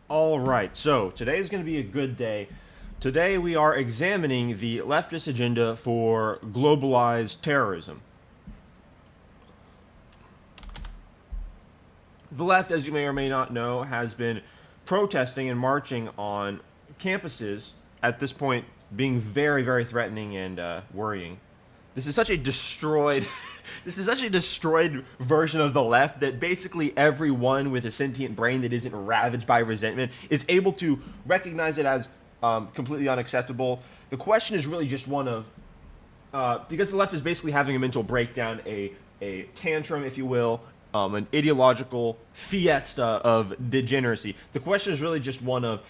All right, so today is going to be a good day. Today we are examining the leftist agenda for globalized terrorism. The left, as you may or may not know, has been protesting and marching on campuses at this point, being very, very threatening and worrying. This is such a destroyed this is such a destroyed version of the left that basically everyone with a sentient brain that isn't ravaged by resentment is able to recognize it as completely unacceptable. The question is really just one of because the left is basically having a mental breakdown, a tantrum, if you will, an ideological fiesta of degeneracy. The question is really just one of,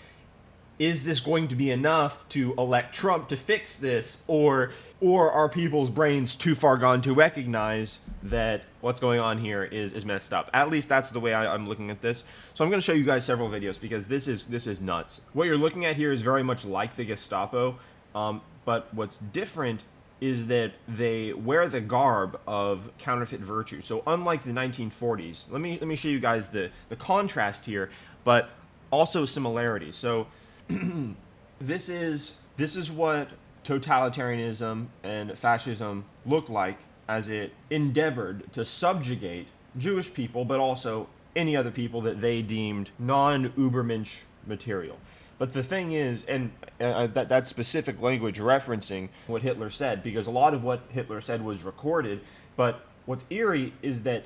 is this going to be enough to elect Trump to fix this, or are people's brains too far gone to recognize that what's going on here is messed up? At least that's the way I'm looking at this. So I'm going to show you guys several videos because this is nuts. What you're looking at here is very much like the Gestapo, but what's different is that they wear the garb of counterfeit virtue. So unlike the 1940s, let me show you guys the contrast here, but also similarities. So this is what totalitarianism and fascism looked like as it endeavored to subjugate Jewish people, but also any other people that they deemed non-Ubermensch material. But the thing is, and that specific language referencing what Hitler said, because a lot of what Hitler said was recorded, but what's eerie is that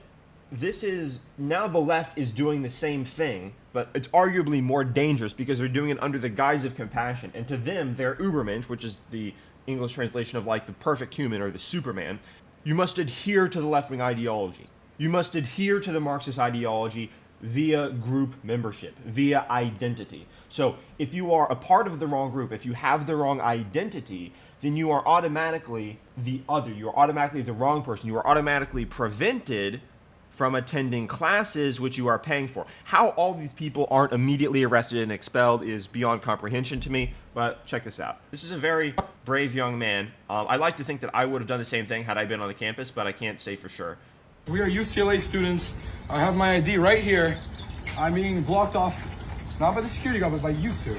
this is, now the left is doing the same thing, but it's arguably more dangerous because they're doing it under the guise of compassion. And to them, their Ubermensch, which is the English translation of like the perfect human or the Superman, you must adhere to the left-wing ideology. You must adhere to the Marxist ideology via group membership, via identity. So if you are a part of the wrong group, if you have the wrong identity, then you are automatically the other. You are automatically the wrong person. You are automatically prevented from attending classes which you are paying for. How all these people aren't immediately arrested and expelled is beyond comprehension to me, but check this out. This is a very brave young man. I like to think that I would have done the same thing had I been on the campus, but I can't say for sure. We are UCLA students. I have my ID right here. I'm being blocked off, not by the security guard, but by you two.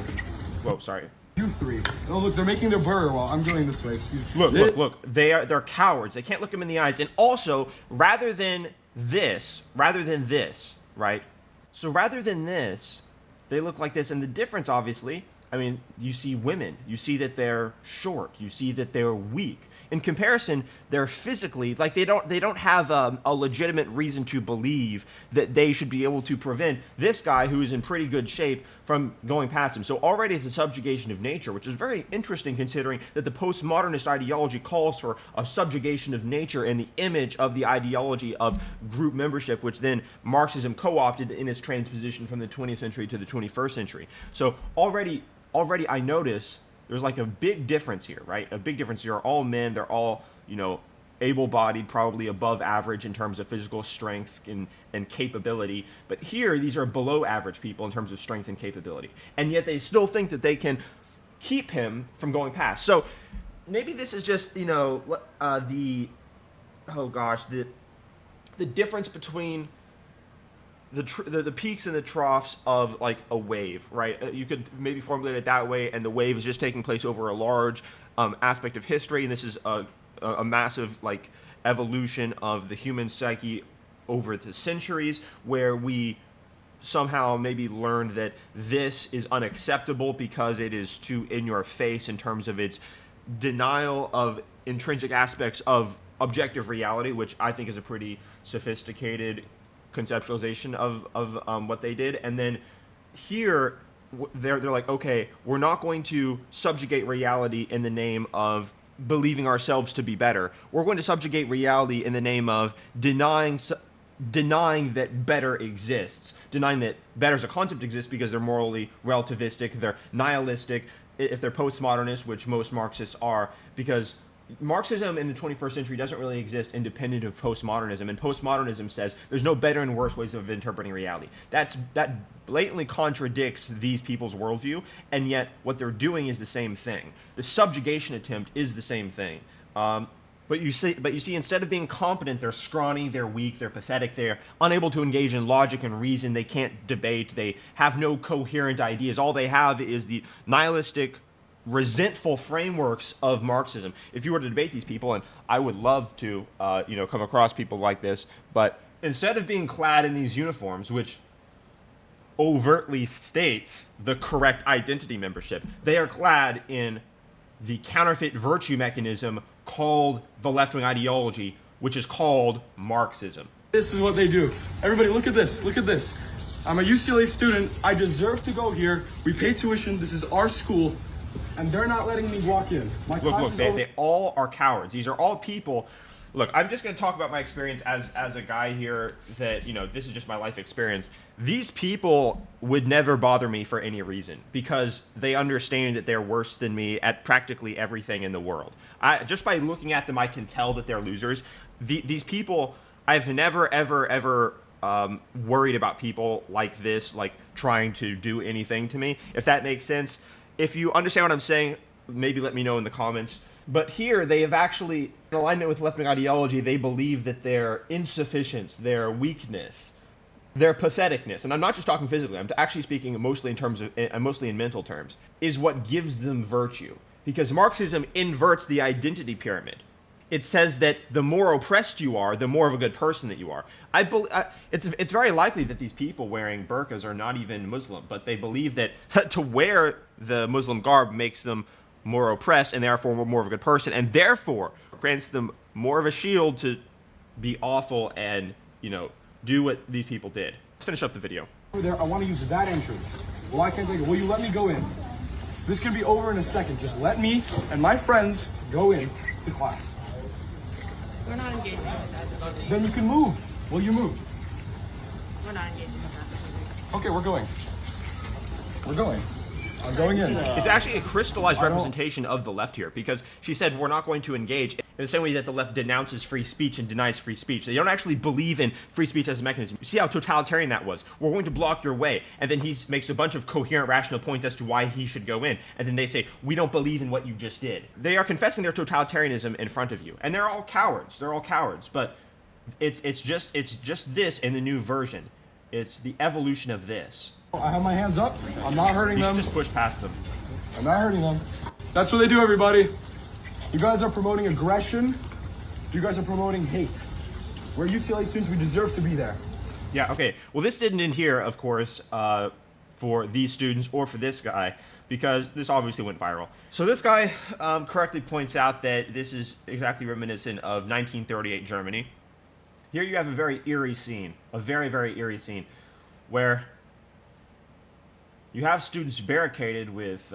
Whoa, sorry. You three. Oh, look, they're making their burger while I'm going this way. Excuse me. Look. They're cowards. They can't look them in the eyes. And also, rather than this, right? So rather than this, they look like this. And the difference, obviously, I mean, you see women. You see that they're short. You see that they're weak. In comparison, they're physically, like they don't have a legitimate reason to believe that they should be able to prevent this guy who is in pretty good shape from going past him. So already it's a subjugation of nature, which is very interesting considering that the postmodernist ideology calls for a subjugation of nature in the image of the ideology of group membership, which then Marxism co-opted in its transposition from the 20th century to the 21st century. So already I notice there's like a big difference here, right? A big difference. You're all men. They're all, able-bodied, probably above average in terms of physical strength and capability. But here, these are below average people in terms of strength and capability. And yet they still think that they can keep him from going past. So maybe this is just, the difference between the peaks and the troughs of like a wave, right? You could maybe formulate it that way, and the wave is just taking place over a large aspect of history, and this is a massive like evolution of the human psyche over the centuries, where we somehow maybe learned that this is unacceptable because it is too in your face in terms of its denial of intrinsic aspects of objective reality, which I think is a pretty sophisticated conceptualization of what they did. And then here they're like, okay, we're not going to subjugate reality in the name of believing ourselves to be better. We're going to subjugate reality in the name of denying that better exists, denying that better as a concept exists because they're morally relativistic, they're nihilistic, if they're postmodernists, which most Marxists are, because Marxism in the 21st century doesn't really exist independent of postmodernism, and postmodernism says there's no better and worse ways of interpreting reality. That blatantly contradicts these people's worldview, and yet what they're doing is the same thing. The subjugation attempt is the same thing. But you see, instead of being competent, they're scrawny, they're weak, they're pathetic, they're unable to engage in logic and reason, they can't debate, they have no coherent ideas. All they have is the nihilistic, resentful frameworks of Marxism. If you were to debate these people, and I would love to, come across people like this, but instead of being clad in these uniforms, which overtly states the correct identity membership, they are clad in the counterfeit virtue mechanism called the left-wing ideology, which is called Marxism. This is what they do. Everybody, look at this. Look at this. I'm a UCLA student. I deserve to go here. We pay tuition. This is our school. And they're not letting me walk in. Look, they all are cowards. These are all people. Look, I'm just going to talk about my experience as a guy here that, this is just my life experience. These people would never bother me for any reason because they understand that they're worse than me at practically everything in the world. Just by looking at them, I can tell that they're losers. These people, I've never, ever worried about people like this, like trying to do anything to me, if that makes sense. If you understand what I'm saying, maybe let me know in the comments. But here, they have actually, in alignment with left-wing ideology, they believe that their insufficiency, their weakness, their patheticness, and I'm not just talking physically, I'm actually speaking mostly in mental terms, is what gives them virtue. Because Marxism inverts the identity pyramid. It says that the more oppressed you are, the more of a good person that you are. It's very likely that these people wearing burqas are not even Muslim, but they believe that to wear the Muslim garb makes them more oppressed and therefore more of a good person, and therefore grants them more of a shield to be awful and, do what these people did. Let's finish up the video. There, I want to use that entrance. Well, I can't take it. Will you let me go in? This can be over in a second. Just let me and my friends go in to class. We're not engaging with that. Then you can move. Will you move? We're not engaging with that. Okay, we're going. We're going. I'm going in. It's actually a crystallized representation of the left here, because she said we're not going to engage in the same way that the left denounces free speech and denies free speech. They don't actually believe in free speech as a mechanism. You see how totalitarian that was? We're going to block your way. And then he makes a bunch of coherent, rational points as to why he should go in. And then they say, we don't believe in what you just did. They are confessing their totalitarianism in front of you. And they're all cowards. They're all cowards. But it's just this in the new version. It's the evolution of this. I have my hands up. I'm not hurting them. You should just push past them. I'm not hurting them. That's what they do, everybody. You guys are promoting aggression. You guys are promoting hate. We're UCLA students. We deserve to be there. Yeah, okay. Well, this didn't end here, of course, for these students or for this guy, because this obviously went viral. So this guy correctly points out that this is exactly reminiscent of 1938 Germany. Here you have a very eerie scene, a very, very eerie scene, where you have students barricaded with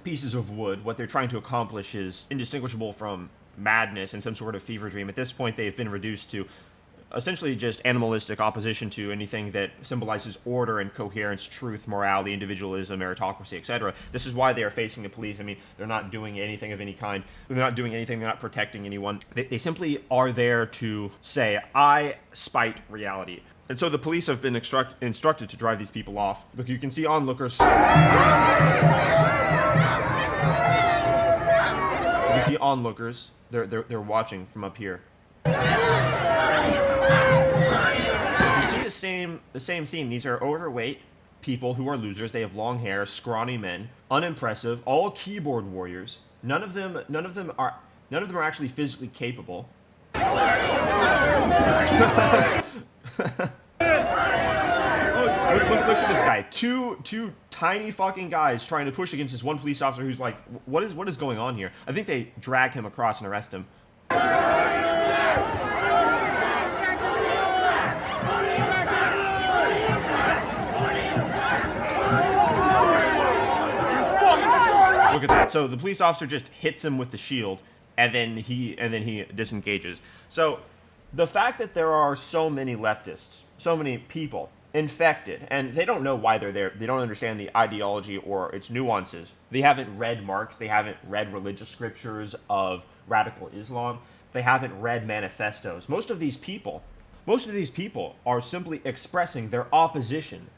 pieces of wood. What they're trying to accomplish is indistinguishable from madness and some sort of fever dream. At this point, they've been reduced to essentially just animalistic opposition to anything that symbolizes order and coherence, truth, morality, individualism, meritocracy, etc. This is why they are facing the police. I mean, they're not doing anything of any kind. They're not doing anything. They're not protecting anyone. They simply are there to say, I spite reality. And so the police have been instructed to drive these people off. Look, you can see onlookers. You can see onlookers. They're watching from up here. You see the same theme. These are overweight people who are losers. They have long hair, scrawny men, unimpressive, all keyboard warriors. None of them are actually physically capable. Look at this guy. Two tiny fucking guys trying to push against this one police officer who's like, what is going on here? I think they drag him across and arrest him. Look at that. So the police officer just hits him with the shield, and then he disengages. So the fact that there are so many leftists, so many people infected, and they don't know why they're there. They don't understand the ideology or its nuances. They haven't read Marx. They haven't read religious scriptures of radical Islam. They haven't read manifestos. Most of these people are simply expressing their opposition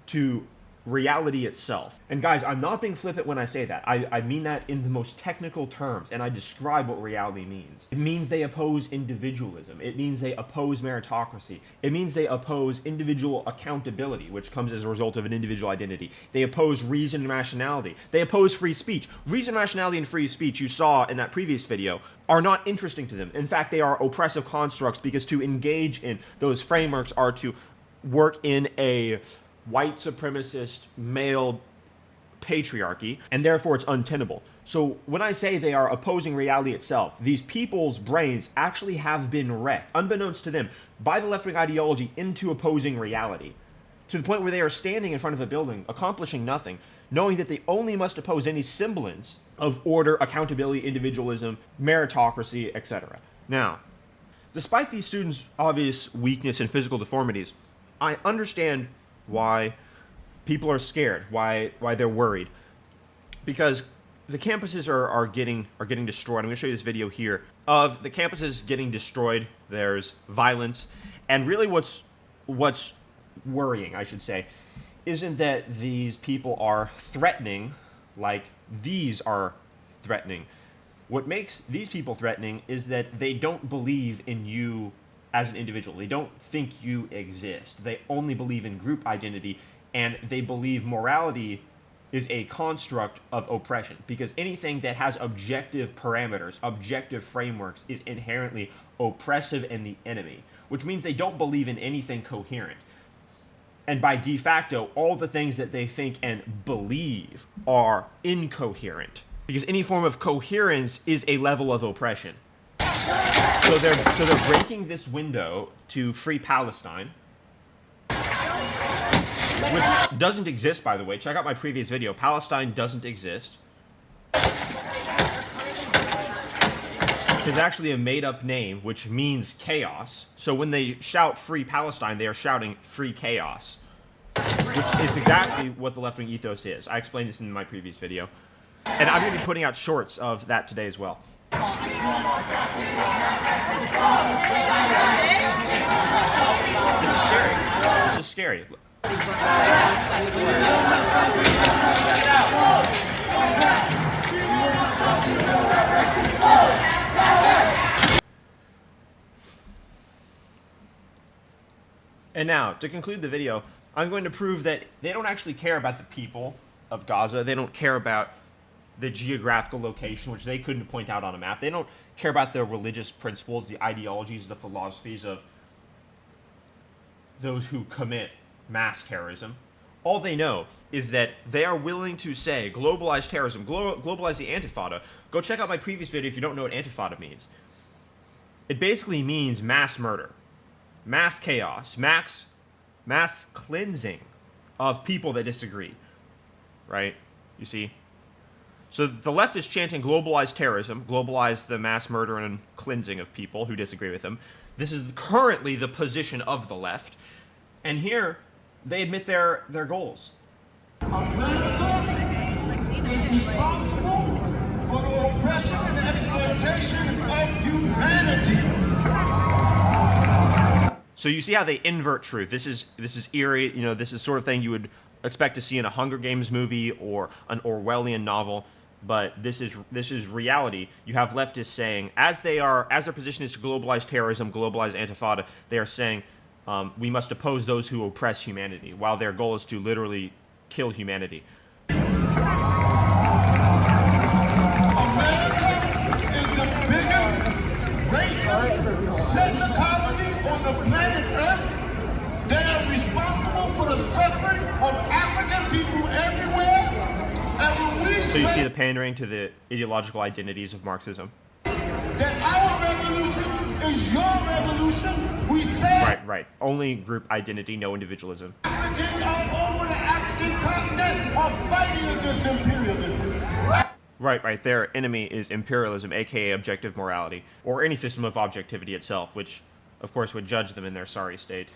to reality itself. And guys, I'm not being flippant when I say that. I mean that in the most technical terms, and I describe what reality means. It means they oppose individualism. It means they oppose meritocracy. It means they oppose individual accountability, which comes as a result of an individual identity. They oppose reason and rationality. They oppose free speech. Reason, rationality, and free speech, you saw in that previous video, are not interesting to them. In fact, they are oppressive constructs, because to engage in those frameworks are to work in a white supremacist male patriarchy, and therefore it's untenable. So when I say they are opposing reality itself, these people's brains actually have been wrecked, unbeknownst to them, by the left-wing ideology into opposing reality, to the point where they are standing in front of a building, accomplishing nothing, knowing that they only must oppose any semblance of order, accountability, individualism, meritocracy, etc. Now, despite these students' obvious weakness and physical deformities, I understand why people are scared, why they're worried, because the campuses are getting destroyed. I'm going to show you this video here of the campuses getting destroyed. There's violence, and really what's worrying, I should say, isn't that these people are threatening like these are threatening. What makes these people threatening is that they don't believe in you as an individual. They don't think you exist. They only believe in group identity, and they believe morality is a construct of oppression, because anything that has objective parameters, objective frameworks, is inherently oppressive and the enemy, which means they don't believe in anything coherent. And by de facto, all the things that they think and believe are incoherent, because any form of coherence is a level of oppression. So they're breaking this window to free Palestine, which doesn't exist, by the way. Check out my previous video. Palestine doesn't exist. It's actually a made-up name, which means chaos. So when they shout free Palestine, they are shouting free chaos, which is exactly what the left-wing ethos is. I explained this in my previous video. And I'm going to be putting out shorts of that today as well. This is scary. This is scary. And now, to conclude the video, I'm going to prove that they don't actually care about the people of Gaza. They don't care about the geographical location, which they couldn't point out on a map. They don't care about the religious principles, the ideologies, the philosophies of those who commit mass terrorism. All they know is that they are willing to say globalize terrorism, globalize the Antifada. Go check out my previous video if you don't know what Antifada means. It basically means mass murder, mass chaos, mass cleansing of people that disagree, right? You see? So the left is chanting globalize terrorism, globalize the mass murder and cleansing of people who disagree with them. This is currently the position of the left. And here, they admit their goals. America is responsible for the oppression and exploitation of humanity. So you see how they invert truth. This is eerie. You know, this is sort of thing you would expect to see in a Hunger Games movie or an Orwellian novel. But this is reality. You have leftists saying, as their position is to globalize terrorism, globalize Antifada, they are saying we must oppose those who oppress humanity, while their goal is to literally kill humanity. America is the biggest racist settler colony on the planet Earth. They are responsible for the suffering of African people everywhere. And when we So you see the pandering to the ideological identities of Marxism. That our revolution is your revolution, we say Right. Only group identity, no individualism. Africans all over the African continent are fighting against imperialism. Right. Their enemy is imperialism, aka objective morality, or any system of objectivity itself, which, of course, would judge them in their sorry state.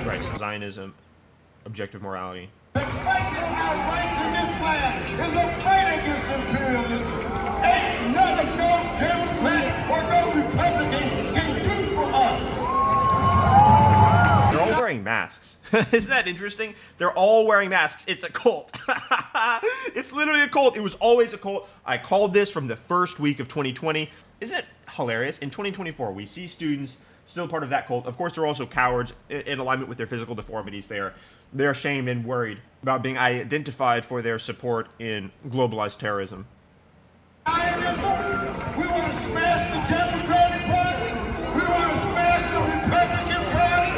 Right, Zionism, objective morality. The fight for our rights in this land is a fight against imperialism. Ain't none of no Democrat or no Republican wearing masks. Isn't that interesting? They're all wearing masks. It's a cult. It's literally a cult. It was always a cult. I called this from the first week of 2020. Isn't it hilarious? In 2024, we see students still part of that cult. Of course, they're also cowards in alignment with their physical deformities. They're ashamed and worried about being identified for their support in globalized terrorism. We want to smash the Democratic Party. We want to smash the Republican Party.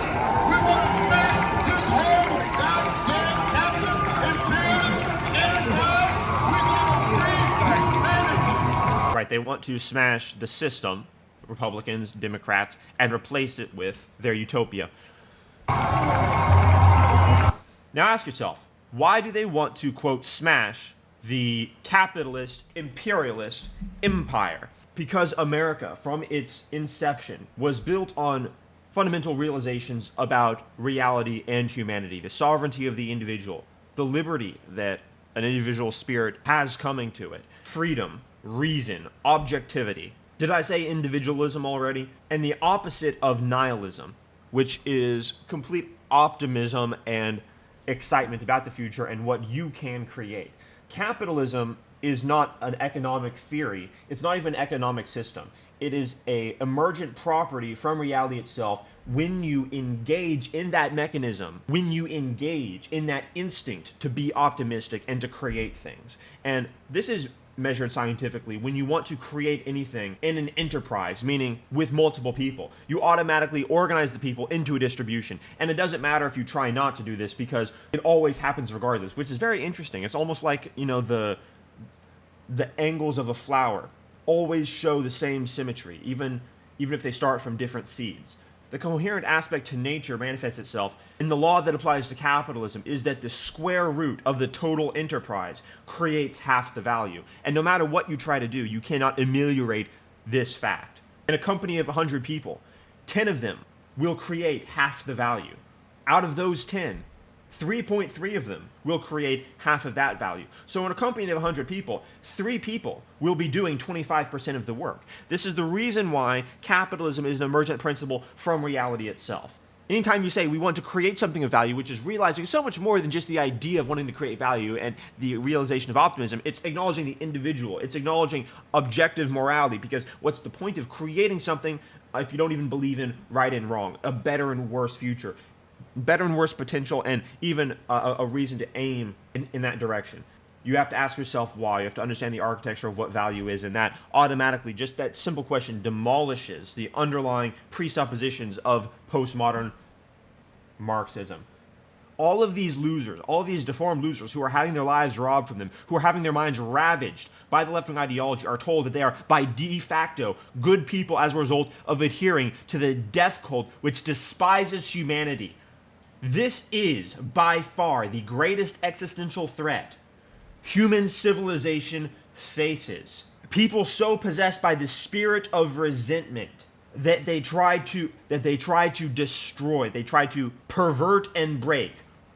We want to smash this whole goddamn capitalist imperialist enterprise. We're going to free humanity. Right, they want to smash the system, Republicans, Democrats, and replace it with their utopia. Now ask yourself, why do they want to, quote, smash the capitalist, imperialist empire? Because America, from its inception, was built on fundamental realizations about reality and humanity, the sovereignty of the individual, the liberty that an individual spirit has coming to it, freedom, reason, objectivity. Did I say individualism already? And the opposite of nihilism, which is complete optimism and excitement about the future and what you can create. Capitalism is not an economic theory. It's not even an economic system. It is a emergent property from reality itself. When you engage in that mechanism, when you engage in that instinct to be optimistic and to create things. And this is measured scientifically. When you want to create anything in an enterprise, meaning with multiple people, you automatically organize the people into a distribution. And it doesn't matter if you try not to do this, because it always happens regardless, which is very interesting. It's almost like, you know, the angles of a flower always show the same symmetry, even if they start from different seeds. The coherent aspect to nature manifests itself in the law that applies to capitalism is that the square root of the total enterprise creates half the value. And no matter what you try to do, you cannot ameliorate this fact. In a company of 100 people, 10 of them will create half the value. Out of those 10, 3.3 of them will create half of that value. So in a company of 100 people, 3 people will be doing 25% of the work. This is the reason why capitalism is an emergent principle from reality itself. Anytime you say we want to create something of value, which is realizing so much more than just the idea of wanting to create value and the realization of optimism, it's acknowledging the individual. It's acknowledging objective morality, because what's the point of creating something if you don't even believe in right and wrong, a better and worse future? Better and worse potential, and even a reason to aim in that direction. You have to ask yourself why. You have to understand the architecture of what value is, and that automatically, just that simple question, demolishes the underlying presuppositions of postmodern Marxism. All of these losers, all of these deformed losers who are having their lives robbed from them, who are having their minds ravaged by the left-wing ideology, are told that they are by de facto good people as a result of adhering to the death cult which despises humanity. This is, by far, the greatest existential threat human civilization faces. People so possessed by the spirit of resentment that they try to destroy, they try to pervert and break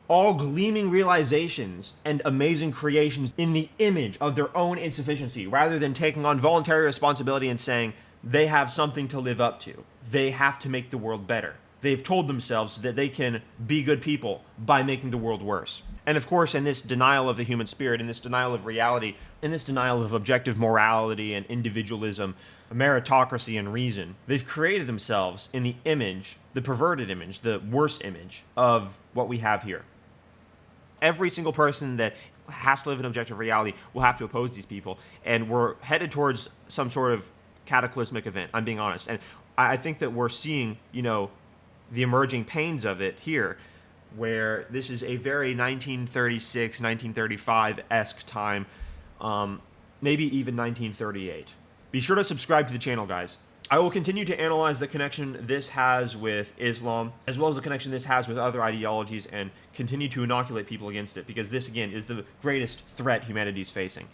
all gleaming realizations and amazing creations in the image of their own insufficiency, rather than taking on voluntary responsibility and saying they have something to live up to. They have to make the world better. They've told themselves that they can be good people by making the world worse. And of course, in this denial of the human spirit, in this denial of reality, in this denial of objective morality and individualism, meritocracy and reason, they've created themselves in the image, the perverted image, the worst image of what we have here. Every single person that has to live in objective reality will have to oppose these people, and we're headed towards some sort of cataclysmic event, I'm being honest. And I think that we're seeing, the emerging pains of it here, where this is a very 1936, 1935-esque time, maybe even 1938. Be sure to subscribe to the channel, guys. I will continue to analyze the connection this has with Islam, as well as the connection this has with other ideologies, and continue to inoculate people against it, because this, again, is the greatest threat humanity is facing.